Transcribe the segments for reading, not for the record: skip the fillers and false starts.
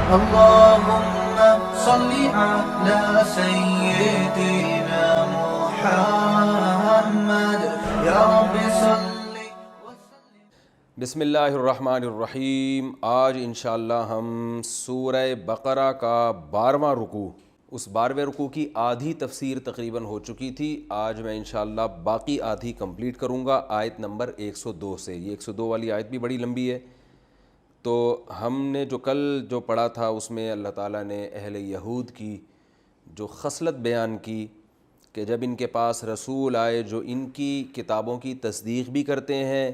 اللهم صل على سيدنا محمد يا رب صل. بسم اللہ الرحمن الرحیم. آج انشاءاللہ ہم سورہ بقرہ کا 12واں رکوع، اس 12ویں رکوع کی آدھی تفسیر تقریباً ہو چکی تھی. آج میں انشاءاللہ باقی آدھی کمپلیٹ کروں گا آیت نمبر 102 سے. یہ 102 والی آیت بھی بڑی لمبی ہے. تو ہم نے کل جو پڑھا تھا اس میں اللہ تعالیٰ نے اہل یہود کی جو خصلت بیان کی کہ جب ان کے پاس رسول آئے جو ان کی کتابوں کی تصدیق بھی کرتے ہیں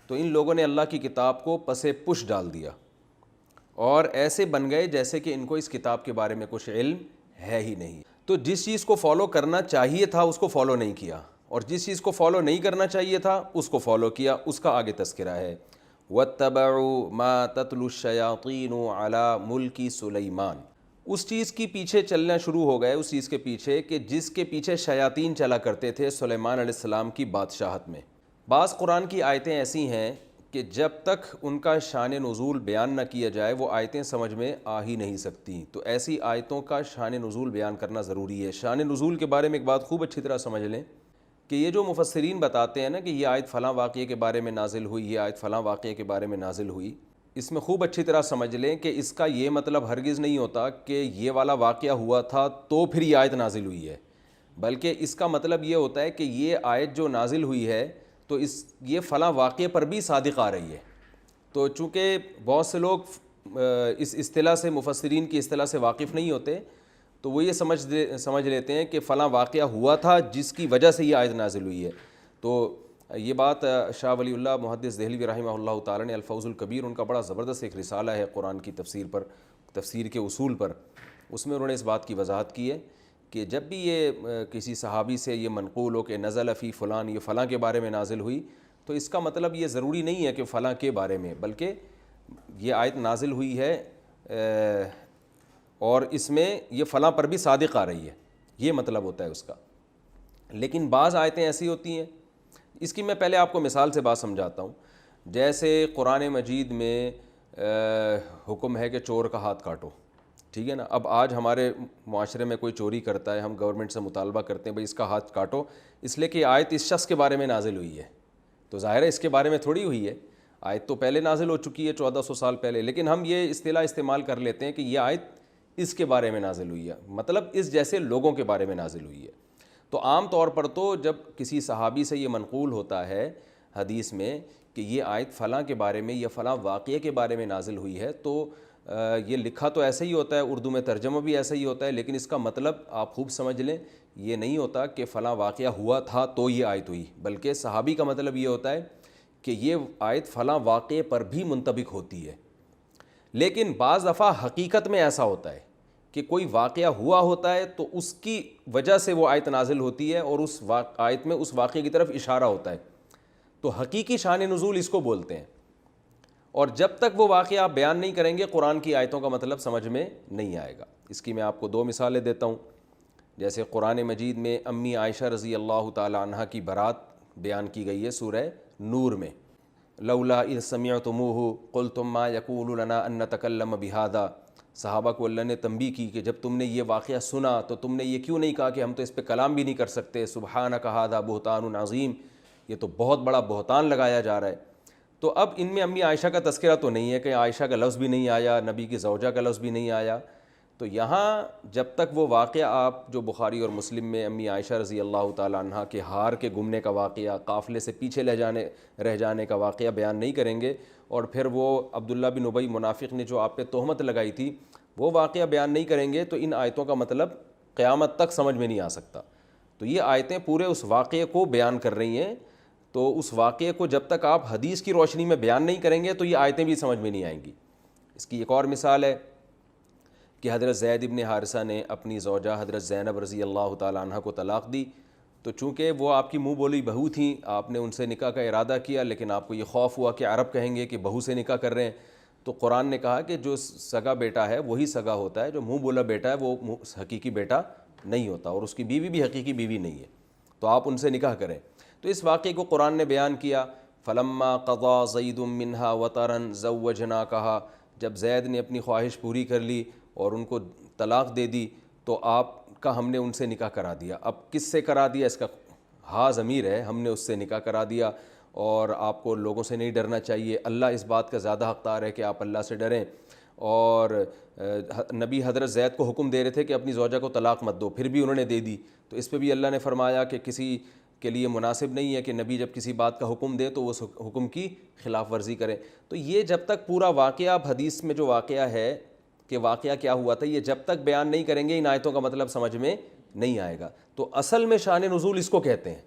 تو ان لوگوں نے اللہ کی کتاب کو پس پش ڈال دیا اور ایسے بن گئے جیسے کہ ان کو اس کتاب کے بارے میں کچھ علم ہے ہی نہیں. تو جس چیز کو فالو کرنا چاہیے تھا اس کو فالو نہیں کیا، اور جس چیز کو فالو نہیں کرنا چاہیے تھا اس کو فالو کیا. اس کا آگے تذکرہ ہے وَاتَّبَعُوا مَا تَتْلُو الشَّيَاطِينُ عَلَى مُلْكِ سُلَيْمَانَ. اس چیز کی پیچھے چلنا شروع ہو گئے، اس چیز کے پیچھے کہ جس کے پیچھے شیاطین چلا کرتے تھے سلیمان علیہ السلام کی بادشاہت میں. بعض قرآن کی آیتیں ایسی ہیں کہ جب تک ان کا شان نزول بیان نہ کیا جائے وہ آیتیں سمجھ میں آ ہی نہیں سکتی. تو ایسی آیتوں کا شان نزول بیان کرنا ضروری ہے. شان نزول کے بارے میں ایک بات خوب اچھی طرح سمجھ لیں کہ یہ جو مفسرین بتاتے ہیں نا کہ یہ آیت فلاں واقعے کے بارے میں نازل ہوئی، یہ آیت فلاں واقعے کے بارے میں نازل ہوئی، اس میں خوب اچھی طرح سمجھ لیں کہ اس کا یہ مطلب ہرگز نہیں ہوتا کہ یہ والا واقعہ ہوا تھا تو پھر یہ آیت نازل ہوئی ہے، بلکہ اس کا مطلب یہ ہوتا ہے کہ یہ آیت جو نازل ہوئی ہے تو یہ فلاں واقعے پر بھی صادق آ رہی ہے. تو چونکہ بہت سے لوگ اس اصطلاح سے، مفسرین کی اصطلاح سے واقف نہیں ہوتے، تو وہ یہ سمجھ لیتے ہیں کہ فلاں واقعہ ہوا تھا جس کی وجہ سے یہ آیت نازل ہوئی ہے. تو یہ بات شاہ ولی اللہ محدث دہلوی رحمہ اللہ تعالی نے الفوز الکبیر، ان کا بڑا زبردست ایک رسالہ ہے قرآن کی تفسیر پر، تفسیر کے اصول پر، اس میں انہوں نے اس بات کی وضاحت کی ہے کہ جب بھی یہ کسی صحابی سے یہ منقول ہو کہ نزل فی فلان، یہ فلاں کے بارے میں نازل ہوئی، تو اس کا مطلب یہ ضروری نہیں ہے کہ فلاں کے بارے میں، بلکہ یہ آیت نازل ہوئی ہے اور اس میں یہ فلاں پر بھی صادق آ رہی ہے، یہ مطلب ہوتا ہے اس کا. لیکن بعض آیتیں ایسی ہوتی ہیں، اس کی میں پہلے آپ کو مثال سے بات سمجھاتا ہوں. جیسے قرآن مجید میں حکم ہے کہ چور کا ہاتھ کاٹو، ٹھیک ہے نا. اب آج ہمارے معاشرے میں کوئی چوری کرتا ہے، ہم گورنمنٹ سے مطالبہ کرتے ہیں بھئی اس کا ہاتھ کاٹو، اس لیے کہ آیت اس شخص کے بارے میں نازل ہوئی ہے. تو ظاہر ہے اس کے بارے میں تھوڑی ہوئی ہے، آیت تو پہلے نازل ہو چکی ہے 1400 سال پہلے، لیکن ہم یہ اصطلاح استعمال کر لیتے ہیں کہ یہ آیت اس کے بارے میں نازل ہوئی ہے، مطلب اس جیسے لوگوں کے بارے میں نازل ہوئی ہے. تو عام طور پر تو جب کسی صحابی سے یہ منقول ہوتا ہے حدیث میں کہ یہ آیت فلاں کے بارے میں یا فلاں واقعے کے بارے میں نازل ہوئی ہے، تو یہ لکھا تو ایسا ہی ہوتا ہے، اردو میں ترجمہ بھی ایسا ہی ہوتا ہے، لیکن اس کا مطلب آپ خوب سمجھ لیں یہ نہیں ہوتا کہ فلاں واقعہ ہوا تھا تو یہ آیت ہوئی، بلکہ صحابی کا مطلب یہ ہوتا ہے کہ یہ آیت فلاں واقعے پر بھی منطبق ہوتی ہے. لیکن بعض دفعہ حقیقت میں ایسا ہوتا ہے کہ کوئی واقعہ ہوا ہوتا ہے تو اس کی وجہ سے وہ آیت نازل ہوتی ہے اور اس آیت میں اس واقعے کی طرف اشارہ ہوتا ہے. تو حقیقی شان نزول اس کو بولتے ہیں. اور جب تک وہ واقعہ آپ بیان نہیں کریں گے قرآن کی آیتوں کا مطلب سمجھ میں نہیں آئے گا. اس کی میں آپ کو 2 مثالیں دیتا ہوں. جیسے قرآن مجید میں امی عائشہ رضی اللہ تعالی عنہ کی برات بیان کی گئی ہے سورہ نور میں، لولا اذ سمعتموہ قلتم ما یکون لنا ان نتکلم بہذا. صحابہ کو اللہ نے تنبیہ کی کہ جب تم نے یہ واقعہ سنا تو تم نے یہ کیوں نہیں کہا کہ ہم تو اس پہ کلام بھی نہیں کر سکتے، سبحانک ھذا بہتان عظیم، یہ تو بہت بڑا بہتان لگایا جا رہا ہے. تو اب ان میں امی عائشہ کا تذکرہ تو نہیں ہے کہ عائشہ کا لفظ بھی نہیں آیا، نبی کی زوجہ کا لفظ بھی نہیں آیا. تو یہاں جب تک وہ واقعہ آپ جو بخاری اور مسلم میں امی عائشہ رضی اللہ تعالی عنہ کے ہار کے گمنے کا واقعہ، قافلے سے پیچھے رہ جانے کا واقعہ بیان نہیں کریں گے، اور پھر وہ عبداللہ بن ابی منافق نے جو آپ پہ تہمت لگائی تھی وہ واقعہ بیان نہیں کریں گے، تو ان آیتوں کا مطلب قیامت تک سمجھ میں نہیں آ سکتا. تو یہ آیتیں پورے اس واقعے کو بیان کر رہی ہیں. تو اس واقعے کو جب تک آپ حدیث کی روشنی میں بیان نہیں کریں گے تو یہ آیتیں بھی سمجھ میں نہیں آئیں گی. اس کی ایک اور مثال ہے کہ حضرت زید ابن حارثہ نے اپنی زوجہ حضرت زینب رضی اللہ تعالی عنہ کو طلاق دی. تو چونکہ وہ آپ کی منہ بولی بہو تھیں، آپ نے ان سے نکاح کا ارادہ کیا، لیکن آپ کو یہ خوف ہوا کہ عرب کہیں گے کہ بہو سے نکاح کر رہے ہیں. تو قرآن نے کہا کہ جو سگا بیٹا ہے وہی سگا ہوتا ہے، جو منہ بولا بیٹا ہے وہ حقیقی بیٹا نہیں ہوتا، اور اس کی بیوی بھی حقیقی بیوی نہیں ہے، تو آپ ان سے نکاح کریں. تو اس واقعے کو قرآن نے بیان کیا، فلما قضا زید منہا وطرا زوجناکہا، جب زید نے اپنی خواہش پوری کر لی اور ان کو طلاق دے دی تو آپ کا ہم نے ان سے نکاح کرا دیا. اب کس سے کرا دیا اس کا ہاں ضمیر ہے, ہم نے اس سے نکاح کرا دیا, اور آپ کو لوگوں سے نہیں ڈرنا چاہیے. اللہ اس بات کا زیادہ حقدار ہے کہ آپ اللہ سے ڈریں. اور نبی حضرت زید کو حکم دے رہے تھے کہ اپنی زوجہ کو طلاق مت دو, پھر بھی انہوں نے دے دی. تو اس پہ بھی اللہ نے فرمایا کہ کسی کے لیے مناسب نہیں ہے کہ نبی جب کسی بات کا حکم دے تو وہ اس حکم کی خلاف ورزی کرے. تو یہ جب تک پورا واقعہ اب حدیث میں جو واقعہ ہے کہ واقعہ کیا ہوا تھا, یہ جب تک بیان نہیں کریں گے ان آیتوں کا مطلب سمجھ میں نہیں آئے گا. تو اصل میں شان نزول اس کو کہتے ہیں,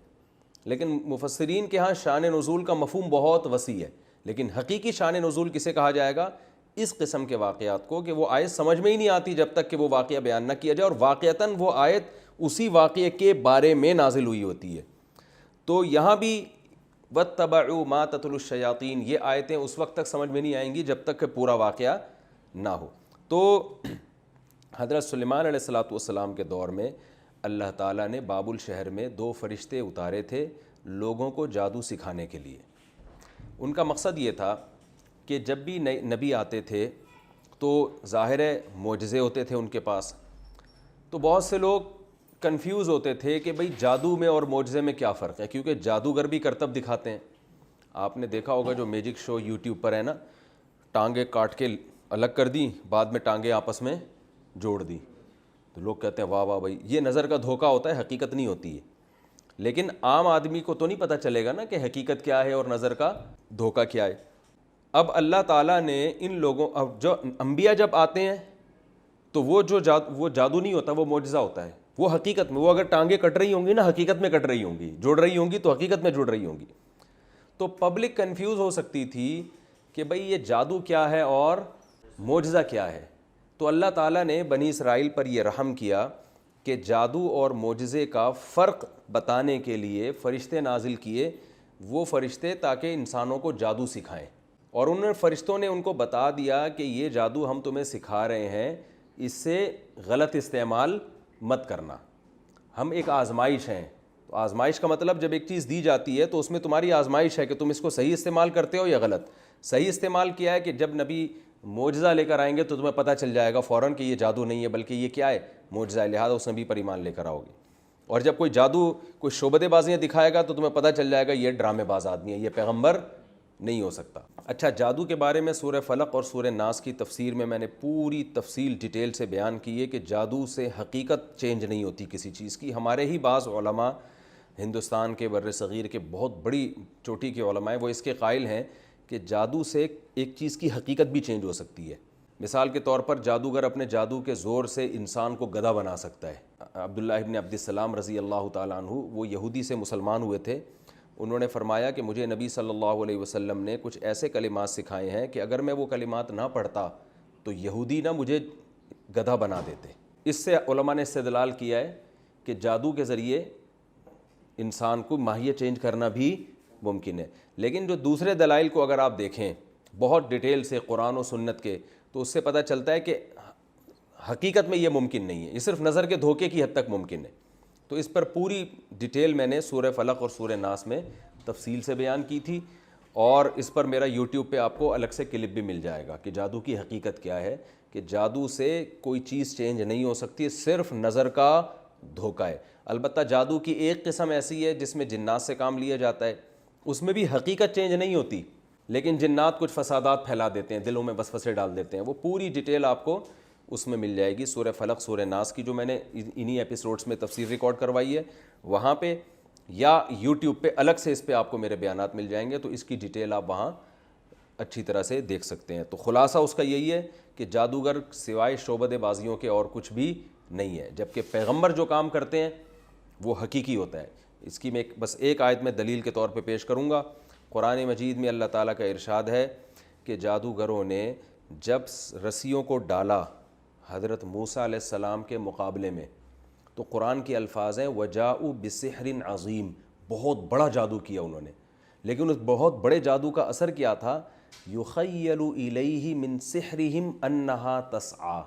لیکن مفسرین کے ہاں شان نزول کا مفہوم بہت وسیع ہے. لیکن حقیقی شان نزول کسے کہا جائے گا؟ اس قسم کے واقعات کو کہ وہ آیت سمجھ میں ہی نہیں آتی جب تک کہ وہ واقعہ بیان نہ کیا جائے, اور واقعتاً وہ آیت اسی واقعے کے بارے میں نازل ہوئی ہوتی ہے. تو یہاں بھی وَاتَّبَعُوا مَا تَتْلُو الشَّيَاطِينُ, یہ آیتیں اس وقت تک سمجھ میں نہیں آئیں گی جب تک کہ پورا واقعہ نہ ہو. تو حضرت سلیمان علیہ السلام کے دور میں اللہ تعالیٰ نے بابل شہر میں 2 فرشتے اتارے تھے لوگوں کو جادو سکھانے کے لیے. ان کا مقصد یہ تھا کہ جب بھی نبی آتے تھے تو ظاہر معجزے ہوتے تھے ان کے پاس, تو بہت سے لوگ کنفیوز ہوتے تھے کہ بھئی جادو میں اور معجزے میں کیا فرق ہے, کیونکہ جادوگر بھی کرتب دکھاتے ہیں. آپ نے دیکھا ہوگا جو میجک شو یوٹیوب پر ہے نا, ٹانگیں کاٹ کے الگ کر دیں, بعد میں ٹانگیں آپس میں جوڑ دی, تو لوگ کہتے ہیں واہ واہ بھائی, یہ نظر کا دھوکہ ہوتا ہے, حقیقت نہیں ہوتی ہے. لیکن عام آدمی کو تو نہیں پتہ چلے گا نا کہ حقیقت کیا ہے اور نظر کا دھوکہ کیا ہے. اب اللہ تعالیٰ نے ان لوگوں, اب جو انبیاء جب آتے ہیں تو وہ جادو نہیں ہوتا, وہ معجزہ ہوتا ہے. وہ حقیقت میں, وہ اگر ٹانگیں کٹ رہی ہوں گی نا حقیقت میں کٹ رہی ہوں گی, جوڑ رہی ہوں گی تو حقیقت میں جوڑ رہی ہوں گی. تو پبلک کنفیوز ہو سکتی تھی کہ بھئی یہ جادو کیا ہے اور معجزہ کیا ہے. تو اللہ تعالیٰ نے بنی اسرائیل پر یہ رحم کیا کہ جادو اور معجزے کا فرق بتانے کے لیے فرشتے نازل کیے, وہ فرشتے تاکہ انسانوں کو جادو سکھائیں. اور فرشتوں نے ان کو بتا دیا کہ یہ جادو ہم تمہیں سکھا رہے ہیں, اس سے غلط استعمال مت کرنا, ہم ایک آزمائش ہیں. تو آزمائش کا مطلب جب ایک چیز دی جاتی ہے تو اس میں تمہاری آزمائش ہے کہ تم اس کو صحیح استعمال کرتے ہو یا غلط. صحیح استعمال کیا ہے کہ جب نبی معجزہ لے کر آئیں گے تو تمہیں پتہ چل جائے گا فوراً کہ یہ جادو نہیں ہے بلکہ یہ کیا ہے, معجزہ ہے, لہٰذا اس نبی پر ایمان لے کر آؤ گے. اور جب کوئی جادو کوئی شعبدے بازیاں دکھائے گا تو تمہیں پتہ چل جائے گا یہ ڈرامے باز آدمی ہے, یہ پیغمبر نہیں ہو سکتا. اچھا, جادو کے بارے میں سورہ فلق اور سورہ ناس کی تفسیر میں نے پوری تفصیل ڈیٹیل سے بیان کی ہے کہ جادو سے حقیقت چینج نہیں ہوتی کسی چیز کی. ہمارے ہی بعض علماء ہندوستان کے بر صغیر کے بہت بڑی چوٹی کے علماء ہیں, وہ اس کے قائل ہیں کہ جادو سے ایک چیز کی حقیقت بھی چینج ہو سکتی ہے. مثال کے طور پر جادوگر اپنے جادو کے زور سے انسان کو گدھا بنا سکتا ہے. عبداللہ ابن عبد السلام رضی اللہ تعالیٰ عنہ, وہ یہودی سے مسلمان ہوئے تھے. انہوں نے فرمایا کہ مجھے نبی صلی اللہ علیہ وسلم نے کچھ ایسے کلمات سکھائے ہیں کہ اگر میں وہ کلمات نہ پڑھتا تو یہودی نہ مجھے گدھا بنا دیتے. اس سے علماء نے استدلال کیا ہے کہ جادو کے ذریعے انسان کو ماہیت چینج کرنا بھی ممکن ہے. لیکن جو دوسرے دلائل کو اگر آپ دیکھیں بہت ڈیٹیل سے قرآن و سنت کے, تو اس سے پتہ چلتا ہے کہ حقیقت میں یہ ممکن نہیں ہے, یہ صرف نظر کے دھوکے کی حد تک ممکن ہے. تو اس پر پوری ڈیٹیل میں نے سورہ فلق اور سورہ ناس میں تفصیل سے بیان کی تھی, اور اس پر میرا یوٹیوب پہ آپ کو الگ سے کلپ بھی مل جائے گا کہ جادو کی حقیقت کیا ہے, کہ جادو سے کوئی چیز چینج نہیں ہو سکتی, صرف نظر کا دھوکہ ہے. البتہ جادو کی ایک قسم ایسی ہے جس میں جنات سے کام لیا جاتا ہے, اس میں بھی حقیقت چینج نہیں ہوتی, لیکن جنات کچھ فسادات پھیلا دیتے ہیں, دلوں میں وسوسے ڈال دیتے ہیں. وہ پوری ڈیٹیل آپ کو اس میں مل جائے گی سورہ فلق سورہ ناس کی, جو میں نے انہی ایپیسوڈز میں تفسیر ریکارڈ کروائی ہے وہاں پہ, یا یوٹیوب پہ الگ سے اس پہ آپ کو میرے بیانات مل جائیں گے, تو اس کی ڈیٹیل آپ وہاں اچھی طرح سے دیکھ سکتے ہیں. تو خلاصہ اس کا یہی ہے کہ جادوگر سوائے شعبدے بازیوں کے اور کچھ بھی نہیں ہے, جبکہ پیغمبر جو کام کرتے ہیں وہ حقیقی ہوتا ہے. اس کی میں بس ایک آیت میں دلیل کے طور پہ پیش کروں گا. قرآن مجید میں اللہ تعالیٰ کا ارشاد ہے کہ جادوگروں نے جب رسیوں کو ڈالا حضرت موسیٰ علیہ السلام کے مقابلے میں, تو قرآن کے الفاظ ہیں وَجَاءُوا بِسِحْرٍ عَظِيمٍ, بہت بڑا جادو کیا انہوں نے. لیکن اس بہت بڑے جادو کا اثر کیا تھا؟ يُخَيَّلُ إِلَيْهِ مِن سِحْرِهِمْ أَنَّهَا تَسْعَىٰ,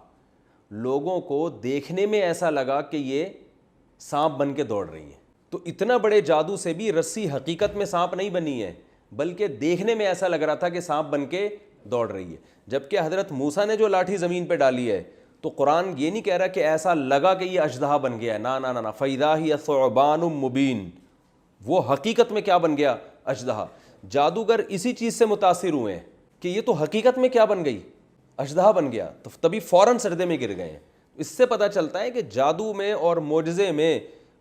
لوگوں کو دیکھنے میں ایسا لگا کہ یہ سانپ بن کے دوڑ رہی ہیں. تو اتنا بڑے جادو سے بھی رسی حقیقت میں سانپ نہیں بنی ہے, بلکہ دیکھنے میں ایسا لگ رہا تھا کہ سانپ بن کے دوڑ رہی ہے. جبکہ حضرت موسیٰ نے جو لاٹھی زمین پہ ڈالی ہے تو قرآن یہ نہیں کہہ رہا کہ ایسا لگا کہ یہ اژدہا بن گیا ہے, نا نا نا, فَإِذَا هِيَ ثُعْبَانٌ مُبِينٌ, وہ حقیقت میں کیا بن گیا, اژدہا. جادوگر اسی چیز سے متاثر ہوئے ہیں کہ یہ تو حقیقت میں کیا بن گئی, اژدہا بن گیا, تو تبھی فوراً سجدے میں گر گئے ہیں. اس سے پتہ چلتا ہے کہ جادو میں اور معجزے میں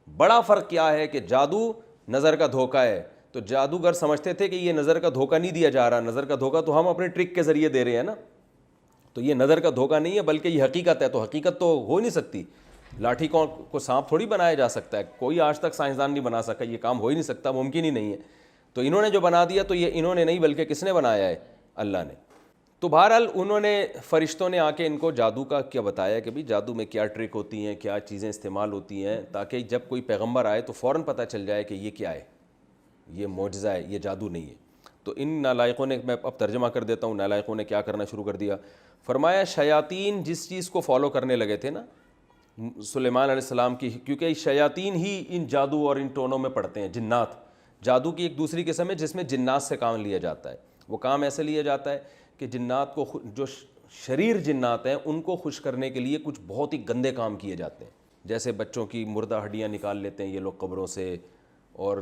بڑا فرق کیا ہے, کہ جادو نظر کا دھوکہ ہے. تو جادوگر سمجھتے تھے کہ یہ نظر کا دھوکہ نہیں دیا جا رہا, نظر کا دھوکہ تو ہم اپنے ٹرک کے ذریعے دے رہے ہیں نا, تو یہ نظر کا دھوکہ نہیں ہے بلکہ یہ حقیقت ہے. تو حقیقت تو ہو نہیں سکتی, لاٹھی کو سانپ تھوڑی بنایا جا سکتا ہے, کوئی آج تک سائنسدان نہیں بنا سکا, یہ کام ہو ہی نہیں سکتا, ممکن ہی نہیں ہے. تو انہوں نے جو بنا دیا تو یہ انہوں نے نہیں بلکہ کس نے بنایا ہے, اللہ نے. تو بہرحال انہوں نے, فرشتوں نے آ کے ان کو جادو کا کیا بتایا کہ بھی جادو میں کیا ٹرک ہوتی ہیں, کیا چیزیں استعمال ہوتی ہیں, تاکہ جب کوئی پیغمبر آئے تو فوراً پتہ چل جائے کہ یہ کیا ہے, یہ معجزہ ہے, یہ جادو نہیں ہے. تو ان نالائقوں نے, میں اب ترجمہ کر دیتا ہوں, نالائقوں نے کیا کرنا شروع کر دیا. فرمایا شیاطین جس چیز کو فالو کرنے لگے تھے نا سلیمان علیہ السلام کی, کیونکہ شیاطین ہی ان جادو اور ان ٹونوں میں پڑتے ہیں. جنات جادو کی ایک دوسری قسم ہے جس میں جنات سے کام لیا جاتا ہے. وہ کام ایسے لیا جاتا ہے کہ جنات کو, جو شریر جنات ہیں ان کو خوش کرنے کے لیے کچھ بہت ہی گندے کام کیے جاتے ہیں. جیسے بچوں کی مردہ ہڈیاں نکال لیتے ہیں یہ لوگ قبروں سے, اور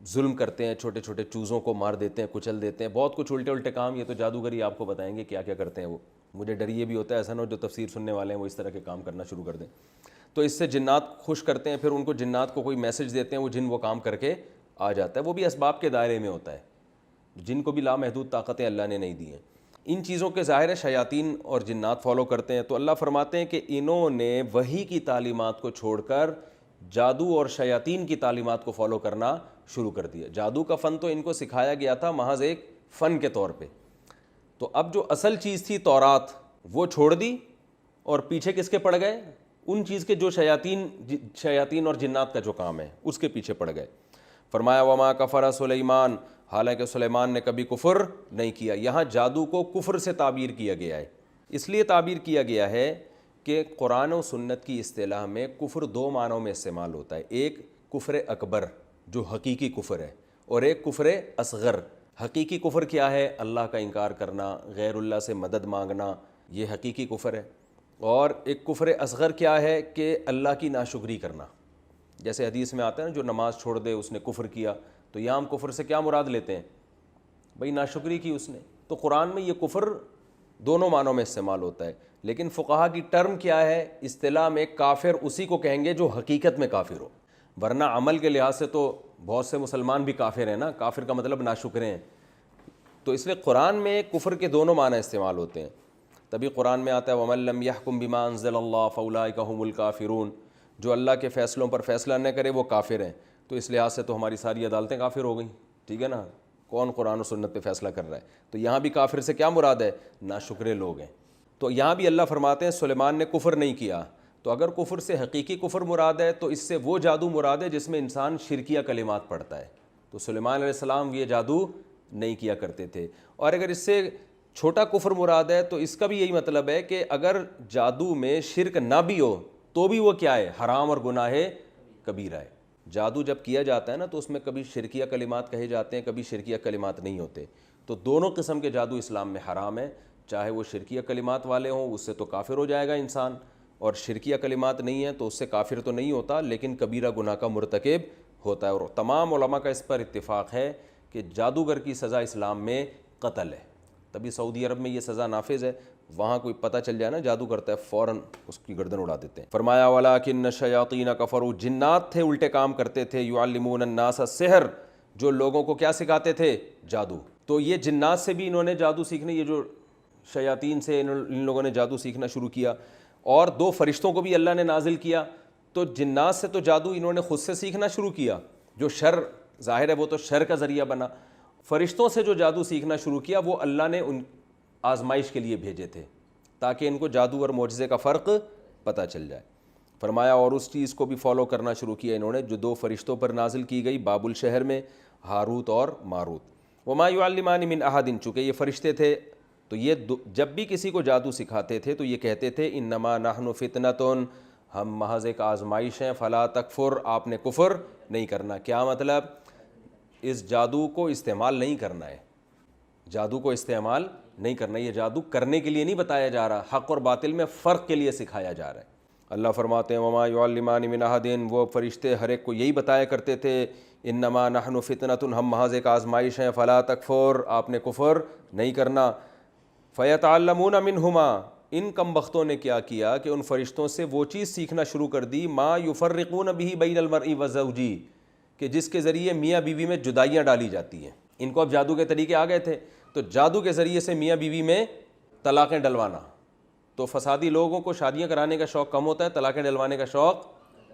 ظلم کرتے ہیں, چھوٹے چھوٹے چوزوں کو مار دیتے ہیں, کچل دیتے ہیں, بہت کچھ الٹے الٹے کام. یہ تو جادوگری آپ کو بتائیں گے کیا کیا کرتے ہیں وہ. مجھے ڈر یہ بھی ہوتا ہے ایسا نہ ہو جو تفسیر سننے والے ہیں وہ اس طرح کے کام کرنا شروع کر دیں. تو اس سے جنات خوش کرتے ہیں, پھر ان کو جنات کو کوئی میسج دیتے ہیں, وہ جن وہ کام کر کے آ جاتا ہے. وہ بھی اسباب کے دائرے میں ہوتا ہے, جن کو بھی لامحدود طاقتیں اللہ نے نہیں دی ہیں. ان چیزوں کے ظاہر ہے شیاطین اور جنات فالو کرتے ہیں. تو اللہ فرماتے ہیں کہ انہوں نے وحی کی تعلیمات کو چھوڑ کر جادو اور شیاطین کی تعلیمات کو فالو کرنا شروع کر دیا. جادو کا فن تو ان کو سکھایا گیا تھا محض ایک فن کے طور پہ. تو اب جو اصل چیز تھی تورات وہ چھوڑ دی, اور پیچھے کس کے پڑ گئے, ان چیز کے جو شیاطین اور جنات کا جو کام ہے اس کے پیچھے پڑ گئے. فرمایا وما کفر سلیمان, حالانکہ سلیمان نے کبھی کفر نہیں کیا. یہاں جادو کو کفر سے تعبیر کیا گیا ہے, اس لیے تعبیر کیا گیا ہے کہ قرآن و سنت کی اصطلاح میں کفر دو معنوں میں استعمال ہوتا ہے. ایک کفر اکبر جو حقیقی کفر ہے, اور ایک کفر اصغر. حقیقی کفر کیا ہے, اللہ کا انکار کرنا, غیر اللہ سے مدد مانگنا, یہ حقیقی کفر ہے. اور ایک کفر اصغر کیا ہے کہ اللہ کی ناشکری کرنا. جیسے حدیث میں آتا ہے نا جو نماز چھوڑ دے اس نے کفر کیا. تو یہاں ہم کفر سے کیا مراد لیتے ہیں, بھئی ناشکری کی اس نے. تو قرآن میں یہ کفر دونوں معنوں میں استعمال ہوتا ہے. لیکن فقہا کی ٹرم کیا ہے, اصطلاح میں کافر اسی کو کہیں گے جو حقیقت میں کافر ہو, ورنہ عمل کے لحاظ سے تو بہت سے مسلمان بھی کافر ہیں نا, کافر کا مطلب ناشکرے ہیں. تو اس لیے قرآن میں کفر کے دونوں معنی استعمال ہوتے ہیں. تبھی قرآن میں آتا ہے وَمَن لَّمْ يَحْكُم بِمَا أَنزَلَ اللَّهُ فَأُولَٰئِكَ هُمُ الْكَافِرُونَ, جو اللہ کے فیصلوں پر فیصلہ نہ کرے وہ کافر ہیں. تو اس لحاظ سے تو ہماری ساری عدالتیں کافر ہو گئیں, ٹھیک ہے نا, کون قرآن و سنت پہ فیصلہ کر رہا ہے. تو یہاں بھی کافر سے کیا مراد ہے, ناشکرے لوگ ہیں. تو یہاں بھی اللہ فرماتے ہیں سلیمان نے کفر نہیں کیا. تو اگر کفر سے حقیقی کفر مراد ہے تو اس سے وہ جادو مراد ہے جس میں انسان شرکیہ کلمات پڑھتا ہے. تو سلیمان علیہ السلام یہ جادو نہیں کیا کرتے تھے. اور اگر اس سے چھوٹا کفر مراد ہے تو اس کا بھی یہی مطلب ہے کہ اگر جادو میں شرک نہ بھی ہو تو بھی وہ کیا ہے, حرام اور گناہ کبیرہ ہے. جادو جب کیا جاتا ہے نا تو اس میں کبھی شرکیہ کلمات کہے جاتے ہیں, کبھی شرکیہ کلمات نہیں ہوتے. تو دونوں قسم کے جادو اسلام میں حرام ہے, چاہے وہ شرکیہ کلمات والے ہوں اس سے تو کافر ہو جائے گا انسان, اور شرکیہ کلمات نہیں ہیں تو اس سے کافر تو نہیں ہوتا لیکن کبیرہ گناہ کا مرتکب ہوتا ہے. اور تمام علماء کا اس پر اتفاق ہے کہ جادوگر کی سزا اسلام میں قتل ہے. تبھی سعودی عرب میں یہ سزا نافذ ہے, وہاں کوئی پتہ چل جائے نا جادو کرتا ہے فوراً اس کی گردن اڑا دیتے ہیں. فرمایا وَلَٰكِنَّ الشَّيَاطِينَ كَفَرُوا, جنات تھے الٹے کام کرتے تھے, يُعَلِّمُونَ النَّاسَ السِّحْرَ, جو لوگوں کو کیا سکھاتے تھے, جادو. تو یہ جنات سے بھی انہوں نے جادو سیکھنے, یہ جو شیاطین سے ان لوگوں نے جادو سیکھنا شروع کیا. اور دو فرشتوں کو بھی اللہ نے نازل کیا. تو جنات سے تو جادو انہوں نے خود سے سیکھنا شروع کیا, جو شر ظاہر ہے وہ تو شر کا ذریعہ بنا. فرشتوں سے جو جادو سیکھنا شروع کیا وہ اللہ نے ان آزمائش کے لیے بھیجے تھے تاکہ ان کو جادو اور معجزے کا فرق پتہ چل جائے. فرمایا اور اس چیز کو بھی فالو کرنا شروع کیا انہوں نے جو دو فرشتوں پر نازل کی گئی بابل شہر میں, ہاروت اور ماروت. وما يعلمان من احد, چونکہ یہ فرشتے تھے تو یہ جب بھی کسی کو جادو سکھاتے تھے تو یہ کہتے تھے انما نحن فتنۃ, ہم محض ایک آزمائش ہیں, فلا تکفر, آپ نے کفر نہیں کرنا. کیا مطلب, اس جادو کو استعمال نہیں کرنا ہے, جادو کو استعمال نہیں کرنا. یہ جادو کرنے کے لیے نہیں بتایا جا رہا, حق اور باطل میں فرق کے لیے سکھایا جا رہا ہے. اللہ فرماتے ہیں وما یعلمان من احد, وہ فرشتے ہر ایک کو یہی بتایا کرتے تھے انما نحن فتنۃ, ہم محض ایک آزمائش ہیں, فلا تکفر, آپ نے کفر نہیں کرنا. فیتعلمون منہما, ان کم بختوں نے کیا کیا کہ ان فرشتوں سے وہ چیز سیکھنا شروع کر دی ما یفرقون به بین المرء وزوجہ, کہ جس کے ذریعے میاں بیوی میں جدائیاں ڈالی جاتی ہیں. ان کو اب جادو کے طریقے آ گئے تھے, تو جادو کے ذریعے سے میاں بیوی میں طلاقیں ڈلوانا. تو فسادی لوگوں کو شادیاں کرانے کا شوق کم ہوتا ہے, طلاقیں ڈلوانے کا شوق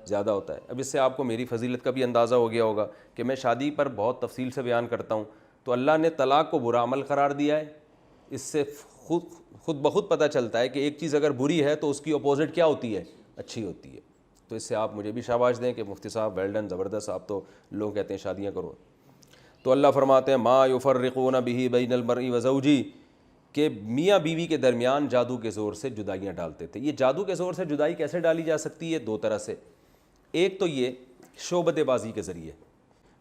زیادہ ہوتا ہے. اب اس سے آپ کو میری فضیلت کا بھی اندازہ ہو گیا ہوگا کہ میں شادی پر بہت تفصیل سے بیان کرتا ہوں. تو اللہ نے طلاق کو برا عمل قرار دیا ہے. اس سے خود بخود پتہ چلتا ہے کہ ایک چیز اگر بری ہے تو اس کی اپوزٹ کیا ہوتی ہے, اچھی ہوتی ہے. تو اس سے آپ مجھے بھی شاباش دیں کہ مفتی صاحب ویل ڈن, زبردست, آپ تو لوگ کہتے ہیں شادیاں کرو. تو اللہ فرماتے ہیں ما یفرقون به بین المرء وزوجہ, کہ میاں بیوی کے درمیان جادو کے زور سے جدائیاں ڈالتے تھے. یہ جادو کے زور سے جدائی کیسے ڈالی جا سکتی ہے؟ دو طرح سے. ایک تو یہ شعبدے بازی کے ذریعے.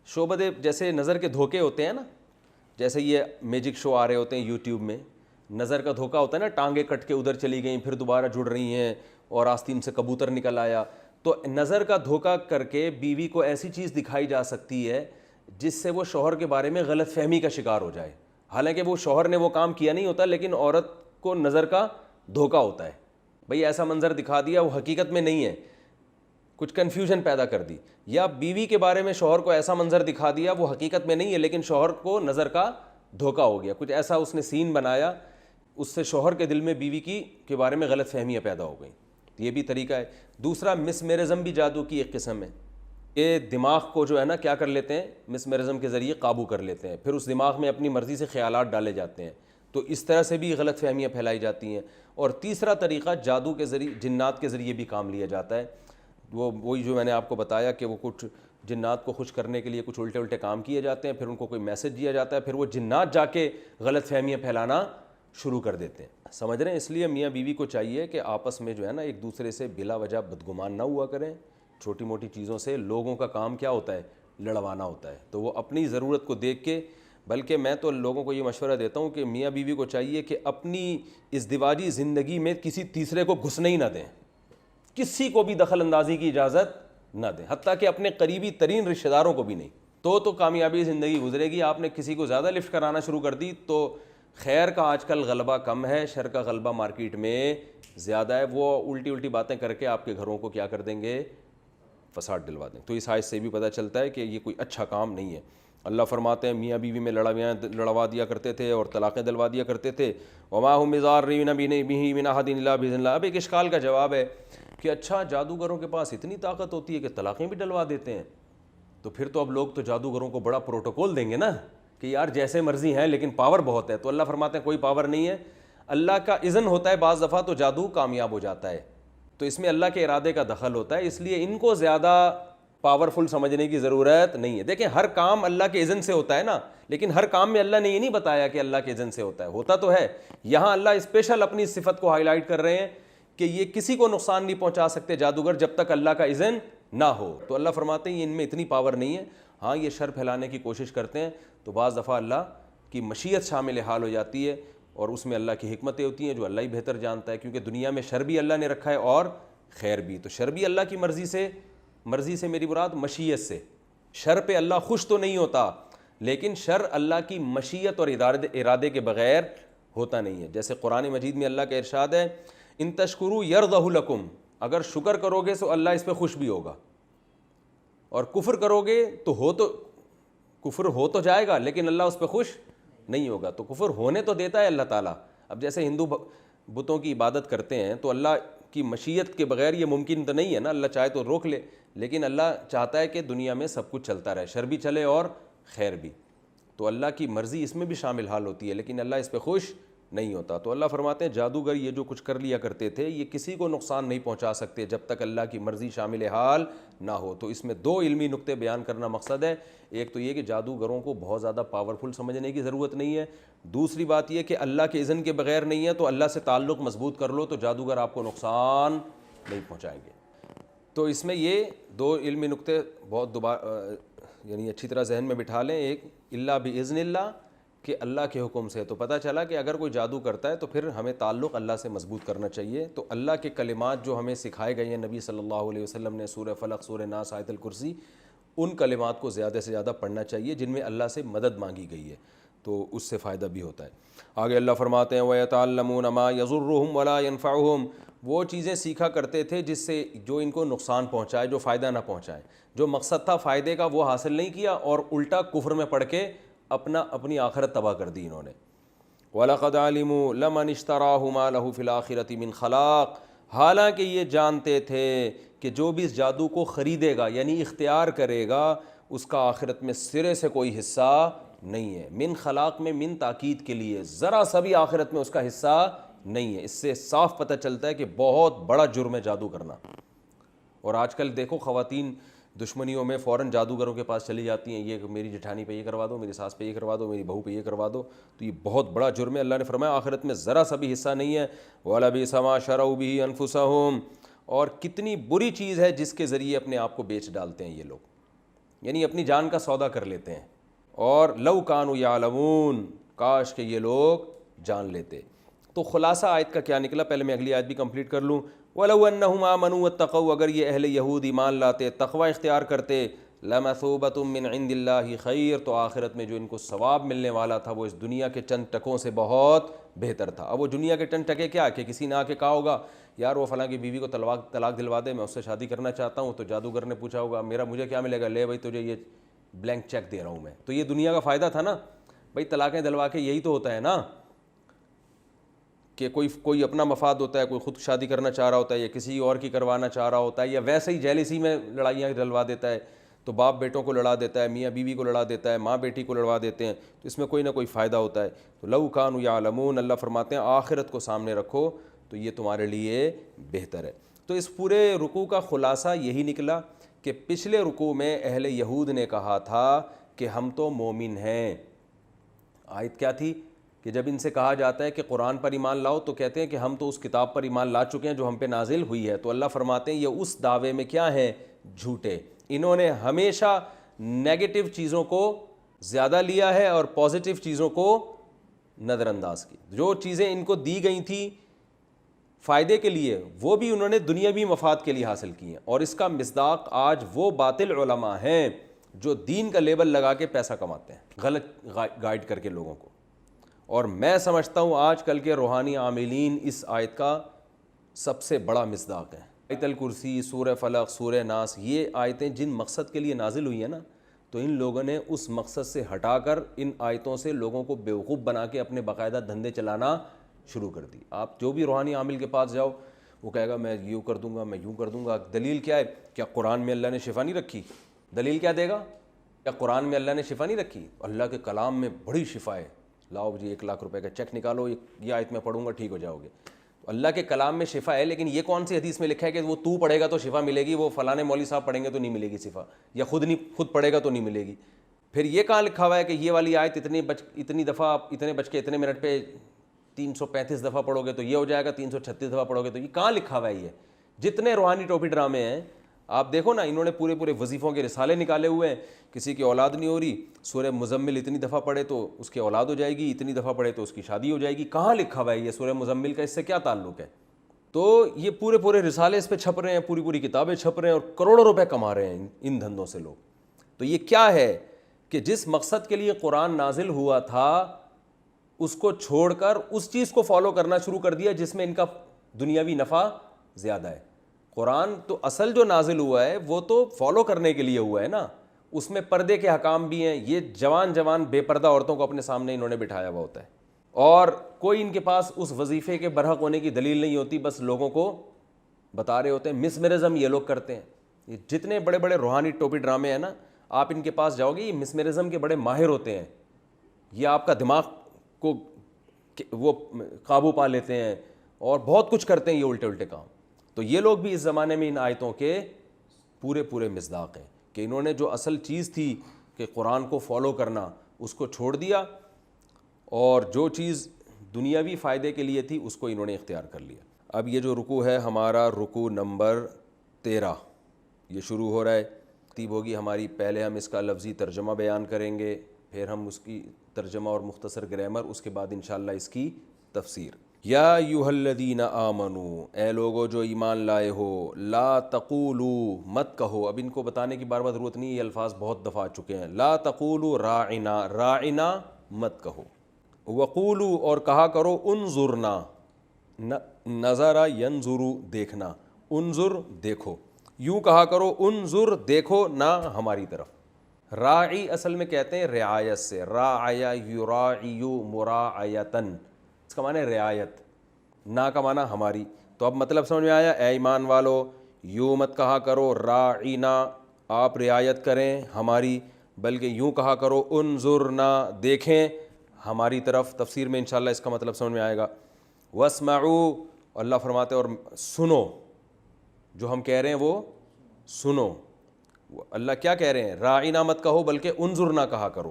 شعبدے جیسے نظر کے دھوکے ہوتے ہیں نا, جیسے یہ میجک شو آ رہے ہوتے ہیں یوٹیوب میں, نظر کا دھوکا ہوتا ہے نا, ٹانگیں کٹ کے ادھر چلی گئیں پھر دوبارہ جڑ رہی ہیں, اور آستین سے کبوتر نکل آیا. تو نظر کا دھوکا کر کے بیوی کو ایسی چیز دکھائی جا سکتی ہے جس سے وہ شوہر کے بارے میں غلط فہمی کا شکار ہو جائے. حالانکہ وہ شوہر نے وہ کام کیا نہیں ہوتا, لیکن عورت کو نظر کا دھوکا ہوتا ہے. بھئی ایسا منظر دکھا دیا وہ حقیقت میں نہیں ہے, کچھ کنفیوژن پیدا کر دی. یا بیوی کے بارے میں شوہر کو ایسا منظر دکھا دیا وہ حقیقت میں نہیں ہے, لیکن شوہر کو نظر کا دھوکا ہو گیا, کچھ ایسا اس نے سین بنایا, اس سے شوہر کے دل میں بیوی کے بارے میں غلط فہمیاں پیدا ہو گئیں. یہ بھی طریقہ ہے. دوسرا مسمرزم بھی جادو کی ایک قسم ہے. یہ دماغ کو جو ہے نا کیا کر لیتے ہیں, مسمرزم کے ذریعے قابو کر لیتے ہیں, پھر اس دماغ میں اپنی مرضی سے خیالات ڈالے جاتے ہیں. تو اس طرح سے بھی غلط فہمیاں پھیلائی جاتی ہیں. اور تیسرا طریقہ جادو کے ذریعے, جنات کے ذریعے بھی کام لیا جاتا ہے. وہی جو میں نے آپ کو بتایا کہ وہ کچھ جنات کو خوش کرنے کے لیے کچھ الٹے کام کیے جاتے ہیں, پھر ان کو کوئی میسج دیا جاتا ہے, پھر وہ جنات جا کے غلط فہمیاں پھیلانا شروع کر دیتے ہیں. سمجھ رہے ہیں؟ اس لیے میاں بیوی کو چاہیے کہ آپس میں جو ہے نا ایک دوسرے سے بلا وجہ بدگمان نہ ہوا کریں. چھوٹی موٹی چیزوں سے لوگوں کا کام کیا ہوتا ہے, لڑوانا ہوتا ہے. تو وہ اپنی ضرورت کو دیکھ کے, بلکہ میں تو لوگوں کو یہ مشورہ دیتا ہوں کہ میاں بیوی کو چاہیے کہ اپنی ازدواجی زندگی میں کسی تیسرے کو گھسنے ہی نہ دیں, کسی کو بھی دخل اندازی کی اجازت نہ دیں, حتیٰ کہ اپنے قریبی ترین رشتہ داروں کو بھی نہیں. تو کامیابی زندگی گزرے گی. آپ نے کسی کو زیادہ لفٹ کرانا شروع کر دی تو خیر کا آج کل غلبہ کم ہے, شر کا غلبہ مارکیٹ میں زیادہ ہے. وہ الٹی باتیں کر کے آپ کے گھروں کو کیا کر دیں گے, فساد ڈلوا دیں. تو اس آیت سے بھی پتہ چلتا ہے کہ یہ کوئی اچھا کام نہیں ہے. اللہ فرماتے ہیں میاں بیوی میں لڑوا دیا کرتے تھے اور طلاقیں دلوا دیا کرتے تھے. وما هم بضارین به من احد الا باذن اللہ. اب ایک اشکال کا جواب ہے کہ اچھا جادوگروں کے پاس اتنی طاقت ہوتی ہے کہ طلاقیں بھی ڈلوا دیتے ہیں, تو پھر تو اب لوگ تو جادوگروں کو بڑا پروٹوکول دیں گے نا کہ یار جیسے مرضی ہیں لیکن پاور بہت ہے. تو اللہ فرماتے ہیں کوئی پاور نہیں ہے, اللہ کا اذن ہوتا ہے بعض دفعہ تو جادو کامیاب ہو جاتا ہے. تو اس میں اللہ کے ارادے کا دخل ہوتا ہے, اس لیے ان کو زیادہ پاورفل سمجھنے کی ضرورت نہیں ہے. دیکھیں ہر کام اللہ کے اذن سے ہوتا ہے نا, لیکن ہر کام میں اللہ نے یہ نہیں بتایا کہ اللہ کے اذن سے ہوتا ہے. ہوتا تو ہے, یہاں اللہ اسپیشل اپنی صفت کو ہائی لائٹ کر رہے ہیں کہ یہ کسی کو نقصان نہیں پہنچا سکتے جادوگر جب تک اللہ کا اذن نہ ہو. تو اللہ فرماتے ہیں ان میں اتنی پاور نہیں ہے. ہاں یہ شر پھیلانے کی کوشش کرتے ہیں تو بعض دفعہ اللہ کی مشیت شامل حال ہو جاتی ہے, اور اس میں اللہ کی حکمتیں ہوتی ہیں جو اللہ ہی بہتر جانتا ہے, کیونکہ دنیا میں شر بھی اللہ نے رکھا ہے اور خیر بھی. تو شر بھی اللہ کی مرضی سے میری مراد مشیت سے. شر پہ اللہ خوش تو نہیں ہوتا, لیکن شر اللہ کی مشیت اور ارادے کے بغیر ہوتا نہیں ہے. جیسے قرآن مجید میں اللہ کا ارشاد ہے ان تشکروا یرضہ لکم, اگر شکر کرو گے تو اللہ اس پہ خوش بھی ہوگا, اور کفر کرو گے تو کفر ہو تو جائے گا لیکن اللہ اس پہ خوش نہیں ہوگا. تو کفر ہونے تو دیتا ہے اللہ تعالیٰ. اب جیسے ہندو بتوں کی عبادت کرتے ہیں تو اللہ کی مشیت کے بغیر یہ ممکن تو نہیں ہے نا, اللہ چاہے تو روک لے, لیکن اللہ چاہتا ہے کہ دنیا میں سب کچھ چلتا رہے, شر بھی چلے اور خیر بھی. تو اللہ کی مرضی اس میں بھی شامل حال ہوتی ہے, لیکن اللہ اس پہ خوش نہیں ہوتا. تو اللہ فرماتے ہیں جادوگر یہ جو کچھ کر لیا کرتے تھے یہ کسی کو نقصان نہیں پہنچا سکتے جب تک اللہ کی مرضی شامل حال نہ ہو. تو اس میں دو علمی نقطے بیان کرنا مقصد ہے. ایک تو یہ کہ جادوگروں کو بہت زیادہ پاورفل سمجھنے کی ضرورت نہیں ہے. دوسری بات یہ کہ اللہ کے اذن کے بغیر نہیں ہے, تو اللہ سے تعلق مضبوط کر لو تو جادوگر آپ کو نقصان نہیں پہنچائیں گے. تو اس میں یہ دو علمی نقطے بہت یعنی اچھی طرح ذہن میں بٹھا لیں. ایک اللہ باذن اللہ, کہ اللہ کے حکم سے. تو پتہ چلا کہ اگر کوئی جادو کرتا ہے تو پھر ہمیں تعلق اللہ سے مضبوط کرنا چاہیے. تو اللہ کے کلمات جو ہمیں سکھائے گئے ہیں نبی صلی اللہ علیہ وسلم نے، سورہ فلق، سورہ ناس، آیت الکرسی، ان کلمات کو زیادہ سے زیادہ پڑھنا چاہیے جن میں اللہ سے مدد مانگی گئی ہے، تو اس سے فائدہ بھی ہوتا ہے. آگے اللہ فرماتے ہیں وَيَتَعَلَّمُونَ مَا يَضُرُّهُمْ وَلَا يَنفَعُهُمْ، وہ چیزیں سیکھا کرتے تھے جس سے جو ان کو نقصان پہنچائے، جو فائدہ نہ پہنچائے. جو مقصد تھا فائدے کا وہ حاصل نہیں کیا اور الٹا کفر میں پڑھ کے اپنی آخرت تباہ کر دی انہوں نے. وَلَقَدْ عَلِمُوا لَمَنِ اشْتَرَاهُ مَا لَهُ فِي الْآخِرَةِ مِنْ خَلَاقٍ، حالانکہ یہ جانتے تھے کہ جو بھی اس جادو کو خریدے گا یعنی اختیار کرے گا اس کا آخرت میں سرے سے کوئی حصہ نہیں ہے. من خلاق میں من تاکید کے لیے، ذرا سا بھی آخرت میں اس کا حصہ نہیں ہے. اس سے صاف پتہ چلتا ہے کہ بہت بڑا جرم ہے جادو کرنا. اور آج کل دیکھو خواتین دشمنیوں میں فوراً جادوگروں کے پاس چلی جاتی ہیں، یہ میری جٹھانی پہ یہ کروا دو، میری ساس پہ یہ کروا دو، میری بہو پہ یہ کروا دو. تو یہ بہت بڑا جرم ہے. اللہ نے فرمایا آخرت میں ذرا سا بھی حصہ نہیں ہے. وَلَبِئْسَ مَا شَرَوْا بِهِ أَنفُسَهُمْ، اور کتنی بری چیز ہے جس کے ذریعے اپنے آپ کو بیچ ڈالتے ہیں یہ لوگ، یعنی اپنی جان کا سودا کر لیتے ہیں. اور لو کانوا یعلمون، کاش کہ یہ لوگ جان لیتے. تو خلاصہ آیت کا کیا نکلا؟ پہلے میں اگلی آیت بھی کمپلیٹ کر لوں. وَلَوْ أَنَّهُمْ آمَنُوا وَاتَّقَوْا، اگر یہ اہل یہود ایمان لاتے، تقوی اختیار کرتے، لَمَثُوبَةٌ مِّنْ عِندِ اللَّهِ خَيْرٌ، تو آخرت میں جو ان کو ثواب ملنے والا تھا وہ اس دنیا کے چند ٹکوں سے بہت بہتر تھا. اب وہ دنیا کے چند ٹکے کیا کہ کسی نے آ کے کہا ہوگا یار وہ فلاں کی بیوی کو طلاق دلوا دے، میں اس سے شادی کرنا چاہتا ہوں. تو جادوگر نے پوچھا ہوگا مجھے کیا ملے گا؟ لے بھائی تجھے یہ بلینک چیک دے رہا ہوں میں. تو یہ دنیا کا فائدہ تھا نا بھائی، طلاقیں دلوا کے یہی تو ہوتا ہے نا کہ کوئی اپنا مفاد ہوتا ہے، کوئی خود شادی کرنا چاہ رہا ہوتا ہے یا کسی اور کی کروانا چاہ رہا ہوتا ہے، یا ویسے ہی جیلسی میں لڑائیاں ڈلوا دیتا ہے. تو باپ بیٹوں کو لڑا دیتا ہے، میاں بیوی کو لڑا دیتا ہے، ماں بیٹی کو لڑوا دیتے ہیں. تو اس میں کوئی نہ کوئی فائدہ ہوتا ہے. تو لو کانوا یعلمون، اللہ فرماتے ہیں آخرت کو سامنے رکھو تو یہ تمہارے لیے بہتر ہے. تو اس پورے رکوع کا خلاصہ یہی نکلا کہ پچھلے رکوع میں اہل یہود نے کہا تھا کہ ہم تو مومن ہیں. آیت کیا تھی کہ جب ان سے کہا جاتا ہے کہ قرآن پر ایمان لاؤ تو کہتے ہیں کہ ہم تو اس کتاب پر ایمان لا چکے ہیں جو ہم پہ نازل ہوئی ہے. تو اللہ فرماتے ہیں یہ اس دعوے میں کیا ہیں؟ جھوٹے. انہوں نے ہمیشہ نیگیٹو چیزوں کو زیادہ لیا ہے اور پازیٹیو چیزوں کو نظر انداز کی. جو چیزیں ان کو دی گئی تھیں فائدے کے لیے وہ بھی انہوں نے دنیاوی مفاد کے لیے حاصل کی ہیں. اور اس کا مصداق آج وہ باطل علماء ہیں جو دین کا لیبل لگا کے پیسہ کماتے ہیں، غلط گائیڈ کر کے لوگوں کو. اور میں سمجھتا ہوں آج کل کے روحانی عاملین اس آیت کا سب سے بڑا مصداق ہیں. آیت الکرسی، سورہ فلق، سورہ ناس، یہ آیتیں جن مقصد کے لیے نازل ہوئی ہیں نا، تو ان لوگوں نے اس مقصد سے ہٹا کر ان آیتوں سے لوگوں کو بیوقوف بنا کے اپنے باقاعدہ دھندے چلانا شروع کر دی. آپ جو بھی روحانی عامل کے پاس جاؤ وہ کہے گا میں یوں کر دوں گا، میں یوں کر دوں گا. دلیل کیا ہے؟ کیا قرآن میں اللہ نے شفا نہیں رکھی؟ دلیل کیا دے گا؟ کیا قرآن میں اللہ نے شفا نہیں رکھی؟ اللہ کے کلام میں بڑی شفا ہے، لاؤ جی 1,00,000 روپے کا چیک نکالو، یہ آیت میں پڑھوں گا ٹھیک ہو جاؤ گے. اللہ کے کلام میں شفا ہے، لیکن یہ کون سی حدیث میں لکھا ہے کہ وہ تو پڑھے گا تو شفا ملے گی، وہ فلاں مولوی صاحب پڑھیں گے تو نہیں ملے گی شفا، یا خود پڑھے گا تو نہیں ملے گی؟ پھر یہ کہاں لکھا ہوا ہے کہ یہ والی آیت اتنی دفعہ اتنے بج کے اتنے منٹ پہ 335 دفعہ پڑھو گے تو یہ ہو جائے گا، 336 دفعہ پڑھو گے تو یہ کہاں لکھا ہوا ہے؟ یہ جتنے روحانی ٹوپی ڈرامے ہیں آپ دیکھو نا، انہوں نے پورے وظیفوں کے رسالے نکالے ہوئے ہیں. کسی کی اولاد نہیں ہو رہی، سورہ مزمل اتنی دفعہ پڑھے تو اس کی اولاد ہو جائے گی، اتنی دفعہ پڑھے تو اس کی شادی ہو جائے گی. کہاں لکھا ہوا ہے یہ سورہ مزمل کا؟ اس سے کیا تعلق ہے؟ تو یہ پورے رسالے اس پہ چھپ رہے ہیں، پوری کتابیں چھپ رہے ہیں اور کروڑوں روپے کما رہے ہیں ان دھندوں سے لوگ. تو یہ کیا ہے کہ جس مقصد کے لیے قرآن نازل ہوا تھا اس کو چھوڑ کر اس چیز کو فالو کرنا شروع کر دیا جس میں ان کا دنیاوی نفع زیادہ ہے. قرآن تو اصل جو نازل ہوا ہے وہ تو فالو کرنے کے لیے ہوا ہے نا، اس میں پردے کے حکام بھی ہیں. یہ جوان بے پردہ عورتوں کو اپنے سامنے انہوں نے بٹھایا ہوا ہوتا ہے اور کوئی ان کے پاس اس وظیفے کے برحق ہونے کی دلیل نہیں ہوتی، بس لوگوں کو بتا رہے ہوتے ہیں. مسمرزم یہ لوگ کرتے ہیں. یہ جتنے بڑے روحانی ٹوپی ڈرامے ہیں نا، آپ ان کے پاس جاؤ گے یہ مسمرزم کے بڑے ماہر ہوتے ہیں. یہ آپ کا دماغ کو وہ قابو پا لیتے ہیں اور بہت کچھ کرتے ہیں یہ الٹے کام. تو یہ لوگ بھی اس زمانے میں ان آیتوں کے پورے مصداق ہیں کہ انہوں نے جو اصل چیز تھی کہ قرآن کو فالو کرنا اس کو چھوڑ دیا اور جو چیز دنیاوی فائدے کے لیے تھی اس کو انہوں نے اختیار کر لیا. اب یہ جو رکوع ہے ہمارا رکوع نمبر 13 یہ شروع ہو رہا ہے. ترتیب ہوگی ہماری، پہلے ہم اس کا لفظی ترجمہ بیان کریں گے، پھر ہم اس کی ترجمہ اور مختصر گرامر، اس کے بعد انشاءاللہ اس کی تفسیر۔ یا ایھا الذین آمنو، اے لوگو جو ایمان لائے ہو، لا تقولوا، مت کہو، اب ان کو بتانے کی بار بار ضرورت نہیں، یہ الفاظ بہت دفعہ آ چکے ہیں، لا تقولوا راعنا، راعنا مت کہو، وقولوا اور کہا کرو انظرنا، نظر ینظر دیکھنا، انظر دیکھو، یوں کہا کرو انظر دیکھو نہ ہماری طرف۔ راعی اصل میں کہتے ہیں رعایت سے، راعی یراعی مراعیتن، اس کا معنی ہے رعایت، نہ کا معنی ہماری۔ تو اب مطلب سمجھ میں آیا، اے ایمان والو یوں مت کہا کرو راعینا، آپ رعایت کریں ہماری، بلکہ یوں کہا کرو انظرنا، دیکھیں ہماری طرف۔ تفسیر میں انشاءاللہ اس کا مطلب سمجھ میں آئے گا۔ واسمعوا، اللہ فرماتے ہیں اور سنو، جو ہم کہہ رہے ہیں وہ سنو۔ اللہ کیا کہہ رہے ہیں؟ راعینا مت کہو بلکہ انظرنا کہا کرو۔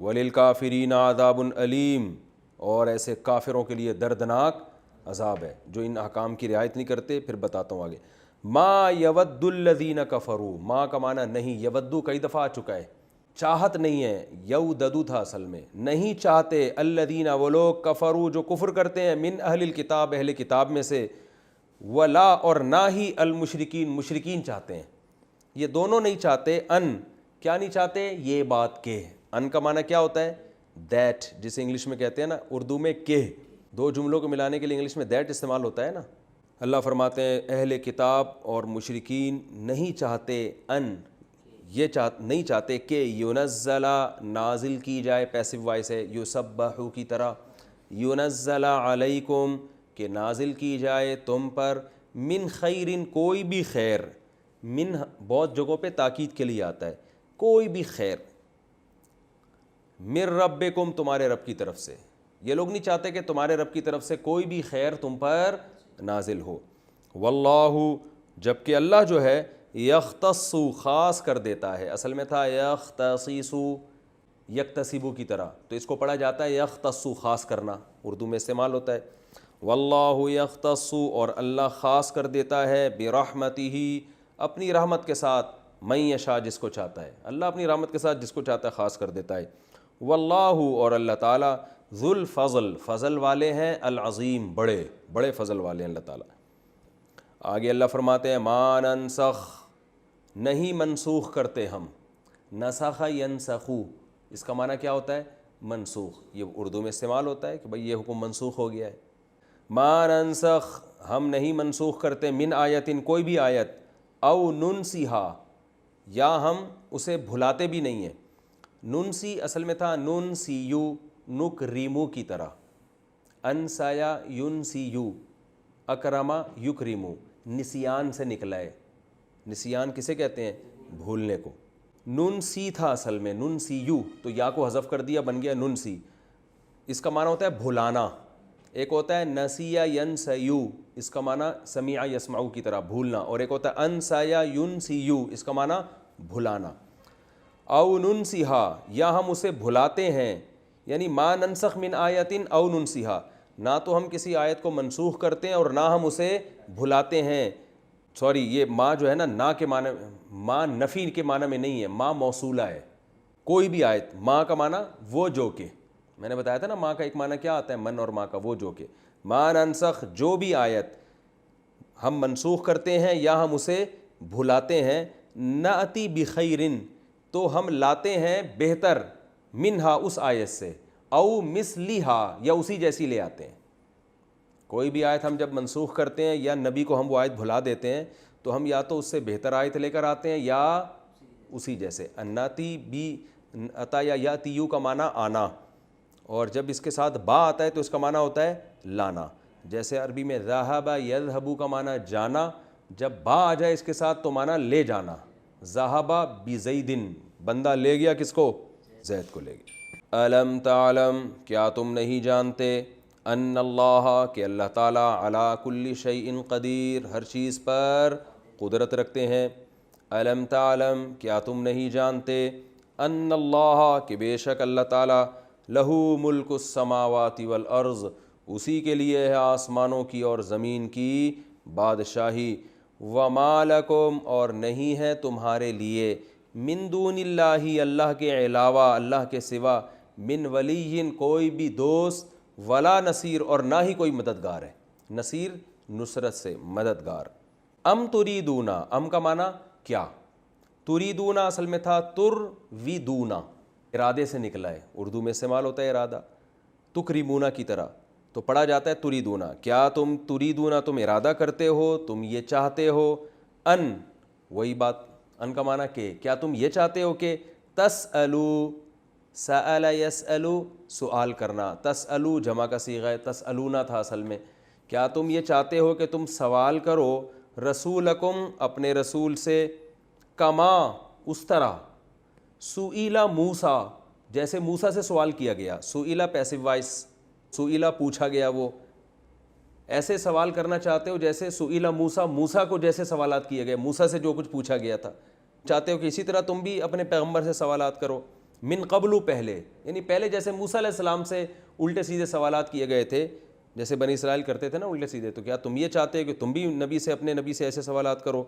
وللکافرین عذاب علیم، اور ایسے کافروں کے لیے دردناک عذاب ہے جو ان احکام کی رعایت نہیں کرتے۔ پھر بتاتا ہوں آگے۔ ما یود الذین کفروا، ما کا معنی نہیں، یودو کئی دفعہ آ چکا ہے، چاہت نہیں ہے، یوددو تھا اصل میں، نہیں چاہتے، الذین وہ لوگ، کفروا جو کفر کرتے ہیں، من اہل الکتاب اہل کتاب میں سے، ولا اور نہ ہی المشرکین مشرکین چاہتے ہیں، یہ دونوں نہیں چاہتے۔ ان کیا نہیں چاہتے؟ یہ بات کہ، ان کا معنی کیا ہوتا ہے؟ دیٹ، جسے انگلش میں کہتے ہیں نا، اردو میں کہ، دو جملوں کو ملانے کے لیے انگلش میں دیٹ استعمال ہوتا ہے نا۔ اللہ فرماتے ہیں اہل کتاب اور مشرکین نہیں چاہتے، ان یہ نہیں چاہتے کہ ینزلا نازل کی جائے، پیسو وائس ہے، یسبحو کی طرح، ینزلا علیکم کہ نازل کی جائے تم پر، من خیرن کوئی بھی خیر، من بہت جگہوں پہ تاکید کے لیے آتا ہے، کوئی بھی خیر، من ربکم تمہارے رب کی طرف سے، یہ لوگ نہیں چاہتے کہ تمہارے رب کی طرف سے کوئی بھی خیر تم پر نازل ہو۔ واللہ، جبکہ اللہ جو ہے، یختص خاص کر دیتا ہے، اصل میں تھا یختصیص یکتسبو کی طرح، تو اس کو پڑھا جاتا ہے یختص خاص کرنا، اردو میں استعمال ہوتا ہے۔ واللہ یختص اور اللہ خاص کر دیتا ہے، برحمتہ اپنی رحمت کے ساتھ، من یشاء جس کو چاہتا ہے، اللہ اپنی رحمت کے ساتھ جس کو چاہتا ہے خاص کر دیتا ہے۔ واللہ اور اللہ تعالیٰ، ذو الفضل فضل والے ہیں، العظیم بڑے بڑے فضل والے ہیں اللہ تعالیٰ۔ آگے اللہ فرماتے ہیں ما ننسخ نہیں منسوخ کرتے ہم، نسخ ینسخو اس کا معنی کیا ہوتا ہے؟ منسوخ، یہ اردو میں استعمال ہوتا ہے کہ بھئی یہ حکم منسوخ ہو گیا ہے۔ ما ننسخ ہم نہیں منسوخ کرتے، من آیتن کوئی بھی آیت، او ننسیہا یا ہم اسے بھلاتے بھی نہیں ہیں۔ ننسی اصل میں تھا ننسیو نکریمو کی طرح، انسایا ینسیو، اکرما یکریمو، نسیان سے نکلا ہے، نسیان کسے کہتے ہیں؟ بھولنے کو۔ ننسی تھا اصل میں ننسیو، تو یا کو حذف کر دیا بن گیا ننسی، اس کا معنی ہوتا ہے بھلانا۔ ایک ہوتا ہے نسیا ینسیو، اس کا معنی سمیع یسمعو کی طرح بھولنا، اور ایک ہوتا ہے انسایا ینسیو، اس کا معنی بھلانا۔ او ننسیہا یا ہم اسے بھلاتے ہیں، یعنی ما ننسخ من آیتن او ننسیہا، نہ تو ہم کسی آیت کو منسوخ کرتے ہیں اور نہ ہم اسے بھلاتے ہیں۔ سوری، یہ ما جو ہے نا کے معنی، ما نفی کے معنی میں نہیں ہے، ما موصولہ ہے، کوئی بھی آیت، ما کا معنی وہ جو کہ، میں نے بتایا تھا نا ما کا ایک معنی کیا آتا ہے، من اور ما کا وہ جو کہ، ما ننسخ جو بھی آیت ہم منسوخ کرتے ہیں یا ہم اسے بھلاتے ہیں، نأتی بخیرن تو ہم لاتے ہیں بہتر، منہا اس آیت سے، او مثلیہا یا اسی جیسی لے آتے ہیں۔ کوئی بھی آیت ہم جب منسوخ کرتے ہیں یا نبی کو ہم وہ آیت بھلا دیتے ہیں تو ہم یا تو اس سے بہتر آیت لے کر آتے ہیں یا اسی جیسے۔ اناتی بھی عطا یا یاتیو کا معنی آنا، اور جب اس کے ساتھ با آتا ہے تو اس کا معنی ہوتا ہے لانا، جیسے عربی میں ذہب یذہب کا معنی جانا، جب با آ جائے اس کے ساتھ تو معنی لے جانا، ذہب بزیدن بندہ لے گیا کس کو؟ زید کو لے گیا۔ الم تعلم کیا تم نہیں جانتے، ان اللہ کہ اللہ تعالیٰ علی کل شیء قدیر ہر چیز پر قدرت رکھتے ہیں۔ الم تعلم کیا تم نہیں جانتے، ان اللہ کہ بے شک اللہ تعالیٰ لہ ملک السماوات والارض اسی کے لیے ہے آسمانوں کی اور زمین کی بادشاہی، وما لکم اور نہیں ہے تمہارے لیے، من دون اللہ اللہ کے علاوہ اللہ کے سوا من ولی کوئی بھی دوست ولا نصیر اور نہ ہی کوئی مددگار ہے. نصیر نصرت سے مددگار. ام تریدونا ام کا معنی کیا, تریدونا اصل میں تھا ترویدونا ارادے سے نکلا ہے, اردو میں استعمال ہوتا ہے ارادہ تکریمونا کی طرح, تو پڑھا جاتا ہے تریدونا. کیا تم تریدونا تم ارادہ کرتے ہو, تم یہ چاہتے ہو, ان وہی بات ان کا معنی کہ کیا تم یہ چاہتے ہو کہ تسألو سأل یسألو سوال کرنا, تسألو جمع کا صیغہ ہے, تسألونا تھا اصل میں. کیا تم یہ چاہتے ہو کہ تم سوال کرو رسولکم اپنے رسول سے, کما اس طرح, سئیلا موسیٰ جیسے موسیٰ سے سوال کیا گیا, سئیلا پیسو وائس, سئیلا پوچھا گیا, وہ ایسے سوال کرنا چاہتے ہو جیسے سئیلا موسیٰ موسیٰ کو جیسے سوالات کیے گئے, موسیٰ سے جو کچھ پوچھا گیا تھا, چاہتے ہو کہ اسی طرح تم بھی اپنے پیغمبر سے سوالات کرو. من قبل پہلے, یعنی پہلے جیسے موسیٰ علیہ السلام سے الٹے سیدھے سوالات کیے گئے تھے جیسے بنی اسرائیل کرتے تھے نا الٹے سیدھے, تو کیا تم یہ چاہتے ہو کہ تم بھی نبی سے اپنے نبی سے ایسے سوالات کرو.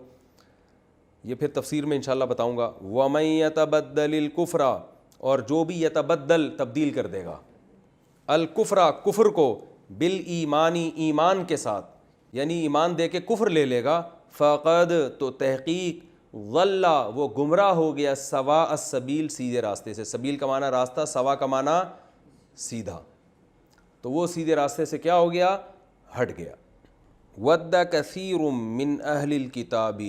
یہ پھر تفسیر میں انشاءاللہ بتاؤں گا. وَمَن يَتَبَدَّلِ الْكُفْرَ اور جو بھی یتبدل تبدیل کر دے گا, الکفرا کفر کو, بالایمانی ایمان کے ساتھ, یعنی ایمان دے کے کفر لے لے گا, فقد تو تحقیق, ضل وہ گمراہ ہو گیا, سوا السبیل سیدھے راستے سے. سبیل کا معنی راستہ, سوا کا معنی سیدھا, تو وہ سیدھے راستے سے کیا ہو گیا, ہٹ گیا. ود کثیر من اہل الکتاب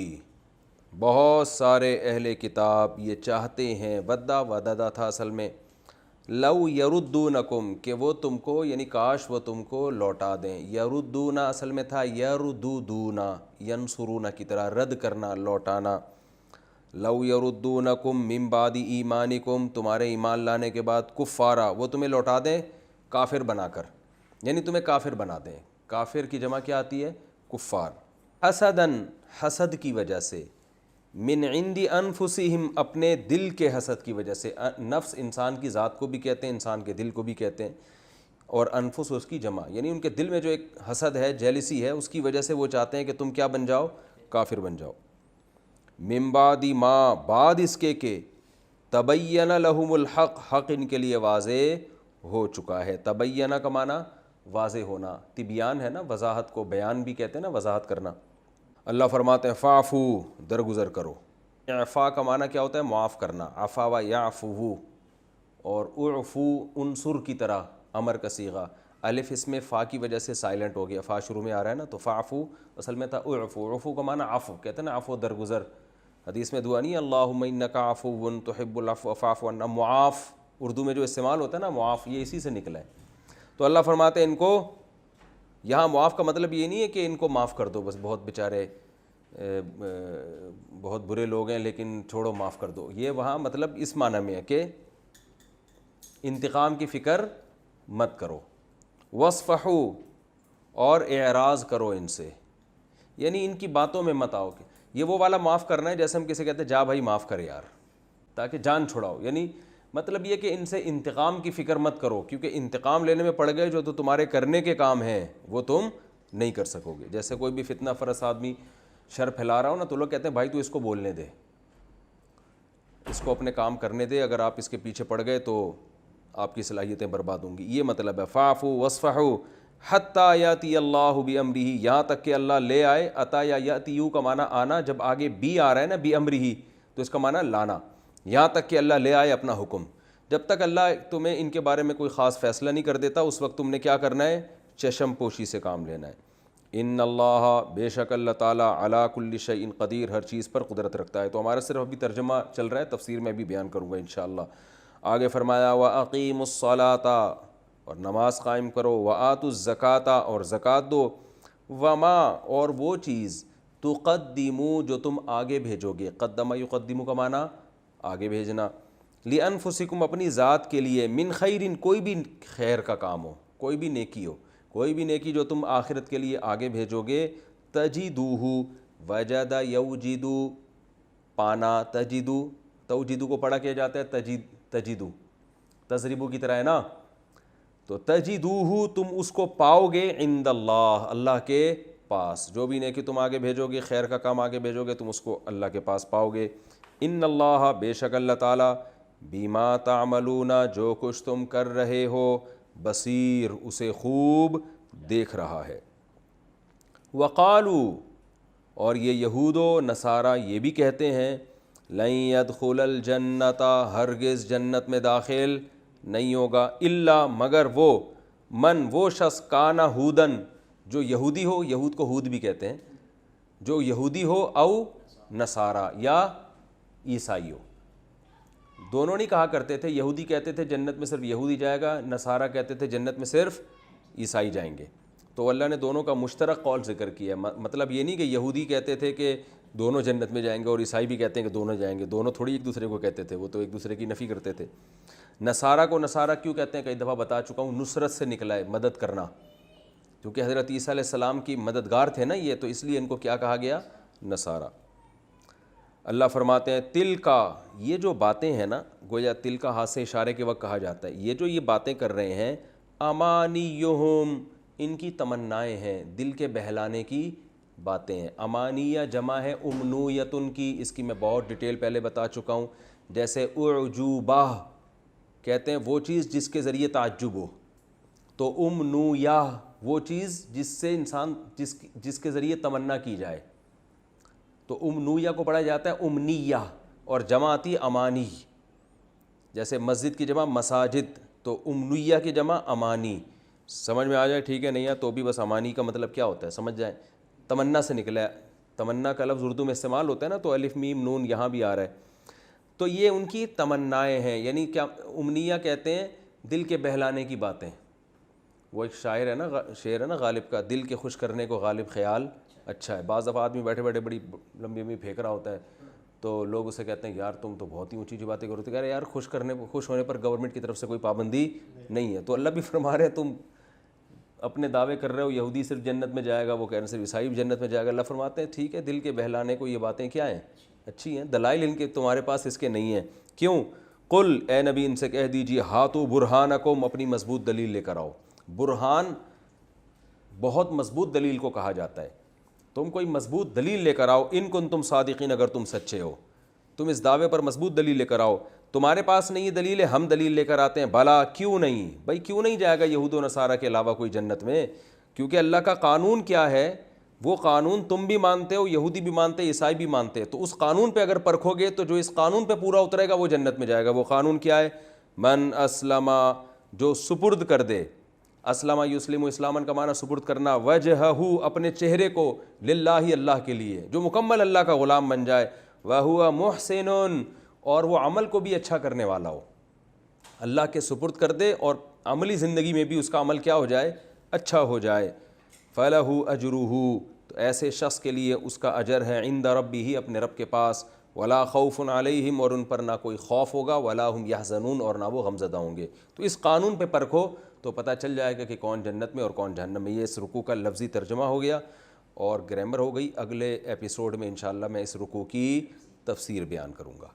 بہت سارے اہل کتاب یہ چاہتے ہیں, وددا تھا اصل میں, لو یردونکم کہ وہ تم کو, یعنی کاش وہ تم کو لوٹا دیں. یردونا اصل میں تھا یردودونا, ینصرونا کی طرح, رد کرنا لوٹانا. لو یردونکم من بعد ایمانکم تمہارے ایمان لانے کے بعد, کفارا وہ تمہیں لوٹا دیں کافر بنا کر, یعنی تمہیں کافر بنا دیں. کافر کی جمع کیا آتی ہے, کفار. حسدن حسد کی وجہ سے, من عند انفسہم اپنے دل کے حسد کی وجہ سے. نفس انسان کی ذات کو بھی کہتے ہیں, انسان کے دل کو بھی کہتے ہیں, اور انفس اس کی جمع, یعنی ان کے دل میں جو ایک حسد ہے, جیلسی ہے, اس کی وجہ سے وہ چاہتے ہیں کہ تم کیا بن جاؤ, کافر بن جاؤ. من بعد ما بعد اس کے کہ, تبین لہم الحق حق ان کے لیے واضح ہو چکا ہے. تبینہ کا معنی واضح ہونا, تبیان ہے نا, وضاحت کو بیان بھی کہتے ہیں نا, وضاحت کرنا. اللہ فرماتے ہیں فاعفو درگزر کرو. اعفا کا معنی کیا ہوتا ہے, معاف کرنا, عفا و یعفو, اور اعفو انصر کی طرح امر کا صیغہ, الف اس میں فا کی وجہ سے سائلنٹ ہو گیا, فا شروع میں آ رہا ہے نا, تو فاعفو اصل میں تھا اعفو. عفو کا معنی عفو کہتے ہیں نا, عفو درگزر. حدیث میں دعا نہیں, اللہم انک عفو تحب العفو فاعف عنا, معاف اردو میں جو استعمال ہوتا ہے نا معاف, یہ اسی سے نکلا ہے. تو اللہ فرماتے ہیں ان کو, یہاں معاف کا مطلب یہ نہیں ہے کہ ان کو معاف کر دو بس, بہت بیچارے بہت برے لوگ ہیں لیکن چھوڑو معاف کر دو, یہ وہاں مطلب اس معنی میں ہے کہ انتقام کی فکر مت کرو. وصفحو اور اعراض کرو ان سے, یعنی ان کی باتوں میں مت آؤ. کہ یہ وہ والا معاف کرنا ہے جیسے ہم کسی کہتے ہیں جا بھائی معاف کر یار, تاکہ جان چھڑاؤ, یعنی مطلب یہ کہ ان سے انتقام کی فکر مت کرو, کیونکہ انتقام لینے میں پڑ گئے جو تو تمہارے کرنے کے کام ہیں وہ تم نہیں کر سکو گے. جیسے کوئی بھی فتنہ فرس آدمی شر پھیلا رہا ہو نا, تو لوگ کہتے ہیں بھائی تو اس کو بولنے دے, اس کو اپنے کام کرنے دے, اگر آپ اس کے پیچھے پڑ گئے تو آپ کی صلاحیتیں برباد ہوں گی. یہ مطلب ہے فاعفو وصفحو حتی یاتی اللہ بامرہ, یہاں تک کہ اللہ لے آئے. عطا یا یاتیو کا معنی آنا, جب آگے بی آ رہا ہے نا بامرہ, تو اس کا معنی لانا, یہاں تک کہ اللہ لے آئے اپنا حکم. جب تک اللہ تمہیں ان کے بارے میں کوئی خاص فیصلہ نہیں کر دیتا, اس وقت تم نے کیا کرنا ہے, چشم پوشی سے کام لینا ہے. ان اللہ بے شک اللہ تعالیٰ علی کل شیء قدیر, ہر چیز پر قدرت رکھتا ہے. تو ہمارا صرف ابھی ترجمہ چل رہا ہے, تفسیر میں بھی بیان کروں گا انشاءاللہ. آگے فرمایا وَأَقِيمُوا الصَّلَاةَ اور نماز قائم کرو, وَآتُوا الزَّكَاةَ اور زکوٰۃ دو, وَمَا اور وہ چیز, تُقَدِّمُوا جو تم آگے بھیجو گے. قدم یقدم کا معنی آگے بھیجنا, لِأَنفُسِكُمْ اپنی ذات کے لیے, من خیرن کوئی بھی خیر کا کام ہو, کوئی بھی نیکی ہو, کوئی بھی نیکی جو تم آخرت کے لیے آگے بھیجو گے. تجدوہ وجد یوجدو پانا, تجدو توجدو کو پڑھا کیا جاتا ہے تجدو, تضربو کی طرح ہے نا, تو تجدوہ تم اس کو پاؤ گے, عند اللہ اللہ کے پاس. جو بھی نیکی تم آگے بھیجو گے, خیر کا کام آگے بھیجو گے, تم اس کو اللہ کے پاس پاؤ گے. ان اللہ بے شک اللہ تعالیٰ بیما تعملون جو کچھ تم کر رہے ہو بصیر اسے خوب دیکھ رہا ہے. وقالو اور یہ یہود و نصارہ یہ بھی کہتے ہیں لن يدخل الجنت ہرگز جنت میں داخل نہیں ہوگا الا مگر وہ شخص کانا ہودن جو یہودی ہو, یہود کو ہود بھی کہتے ہیں, جو یہودی ہو او نصارہ یا عیسائی ہو. دونوں نہیں کہا کرتے تھے, یہودی کہتے تھے جنت میں صرف یہودی جائے گا, نصارہ کہتے تھے جنت میں صرف عیسائی جائیں گے. تو اللہ نے دونوں کا مشترک قول ذکر کیا. مطلب یہ نہیں کہ یہودی کہتے تھے کہ دونوں جنت میں جائیں گے اور عیسائی بھی کہتے ہیں کہ دونوں جائیں گے, دونوں تھوڑی ایک دوسرے کو کہتے تھے, وہ تو ایک دوسرے کی نفی کرتے تھے. نصارہ کو نصارہ کیوں کہتے ہیں کئی دفعہ بتا چکا ہوں, نصرت سے نکلا ہے, مدد کرنا, کیونکہ حضرت عیسیٰ علیہ السلام کی مددگار تھے نا یہ, تو اس لیے ان کو کیا کہا گیا, نصارہ. اللہ فرماتے ہیں تل کا یہ جو باتیں ہیں نا, گویا تل کا ہاتھ سے اشارے کے وقت کہا جاتا ہے, یہ جو یہ باتیں کر رہے ہیں امانیہم ان کی تمنائیں ہیں, دل کے بہلانے کی باتیں ہیں. امانیہ جمع ہے امنویتن کی, اس کی میں بہت ڈیٹیل پہلے بتا چکا ہوں. جیسے اعجوبہ کہتے ہیں وہ چیز جس کے ذریعے تعجب ہو, تو امنویہ وہ چیز جس سے انسان جس کے ذریعے تمنا کی جائے, تو امنویہ کو پڑھا جاتا ہے امنیہ, اور جمع آتی امانی. جیسے مسجد کی جمع مساجد, تو امنیہ کی جمع امانی. سمجھ میں آ جائے ٹھیک ہے, نہیں ہے تو بھی بس امانی کا مطلب کیا ہوتا ہے سمجھ جائیں. تمنا سے نکلا ہے, تمنا کا لفظ اردو میں استعمال ہوتا ہے نا, تو الف میم نون یہاں بھی آ رہا ہے. تو یہ ان کی تمنائیں ہیں, یعنی کیا امنیہ کہتے ہیں دل کے بہلانے کی باتیں. وہ ایک شاعر ہے نا, شعر ہے نا غالب کا, دل کے خوش کرنے کو غالب خیال اچھا ہے. بعض دفعہ آدمی بیٹھے بیٹھے بڑی لمبی لمبی پھینک رہا ہوتا ہے, تو لوگ اسے کہتے ہیں یار تم تو بہت ہی اونچی اونچی باتیں کرو. تو کہہ رہے یار خوش ہونے پر گورنمنٹ کی طرف سے کوئی پابندی نہیں ہے. تو اللہ بھی فرما رہے ہیں تم اپنے دعوے کر رہے ہو یہودی صرف جنت میں جائے گا, وہ کہہ رہے ہیں صرف عیسائی جنت میں جائے گا. اللہ فرماتے ہیں ٹھیک ہے, دل کے بہلانے کو یہ باتیں کیا ہیں, اچھی ہیں, دلائل ان کے تمہارے پاس اس کے نہیں ہیں. کیوں؟ قل اے نبی ان سے کہہ دیجیے ہاتو برہانکم اپنی مضبوط دلیل لے کر آؤ. برہان بہت مضبوط دلیل کو کہا جاتا ہے. تم کوئی مضبوط دلیل لے کر آؤ, ان کنتم صادقین اگر تم سچے ہو, تم اس دعوے پر مضبوط دلیل لے کر آؤ. تمہارے پاس نہیں دلیل ہے, ہم دلیل لے کر آتے ہیں. بھلا کیوں نہیں بھائی, کیوں نہیں جائے گا یہود و نصارہ کے علاوہ کوئی جنت میں؟ کیونکہ اللہ کا قانون کیا ہے, وہ قانون تم بھی مانتے ہو, یہودی بھی مانتے, عیسائی بھی مانتے. تو اس قانون پہ اگر پرکھو گے تو جو اس قانون پہ پورا اترے گا وہ جنت میں جائے گا. وہ قانون کیا ہے؟ من اسلم جو سپرد کر دے, اسلم یسلم اسلامن کا معنی سپرد کرنا, وجہہ اپنے چہرے کو, للہ اللہ کے لیے, جو مکمل اللہ کا غلام بن جائے. وہو محسن اور وہ عمل کو بھی اچھا کرنے والا ہو, اللہ کے سپرد کر دے اور عملی زندگی میں بھی اس کا عمل کیا ہو جائے, اچھا ہو جائے. فَلَهُ أَجْرُهُ تو ایسے شخص کے لیے اس کا اجر ہے, عند ربہ اپنے رب کے پاس. ولا خوف علیہم اور ان پر نہ کوئی خوف ہوگا, ولا ہم یحزنون اور نہ وہ غمزدہ ہوں گے. تو اس قانون پہ پرکھو تو پتہ چل جائے گا کہ کون جنت میں اور کون جہنم میں. یہ اس رکوع کا لفظی ترجمہ ہو گیا اور گرامر ہو گئی. اگلے ایپیسوڈ میں انشاءاللہ میں اس رکوع کی تفسیر بیان کروں گا.